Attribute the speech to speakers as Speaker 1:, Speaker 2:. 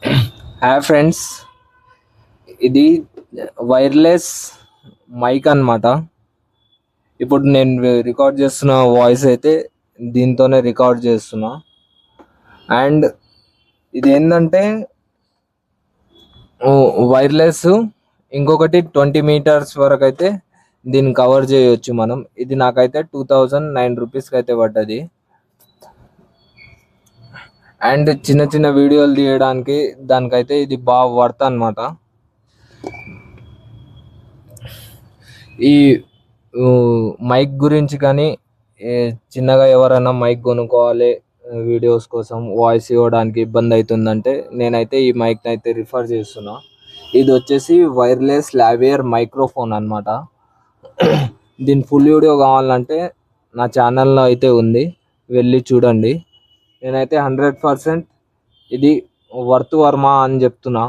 Speaker 1: Hi friends, ఇది wireless mic అన్నమాట. ఇప్పుడు నేను రికార్డ్ చేస్తున్న వాయిస్ అయితే దీంతోనే రికార్డ్ చేస్తున్నా. అండ్ ఇది ఏంటంటే వైర్లెస్. ఇంకొకటి 20 మీటర్స్ వరకు అయితే దీన్ని కవర్ చేయొచ్చు మనం. ఇది నాకైతే 2009 రూపీస్కి అయితే పడ్డది. అండ్ చిన్న చిన్న వీడియోలు తీయడానికి దానికైతే ఇది బాగా వర్త్ అనమాట. ఈ మైక్ గురించి కానీ చిన్నగా ఎవరైనా మైక్ కొనుక్కోవాలి, వీడియోస్ కోసం వాయిస్ ఇవ్వడానికి ఇబ్బంది అవుతుందంటే నేనైతే ఈ మైక్ని అయితే రిఫర్ చేస్తున్నా. ఇది వచ్చేసి వైర్లెస్ లావియర్ మైక్రోఫోన్ అనమాట. దీని ఫుల్ వీడియో కావాలంటే నా ఛానల్లో అయితే ఉంది, వెళ్ళి చూడండి. నేనైతే 100% ఇది వర్త్ వర్మ అని చెప్తున్నా.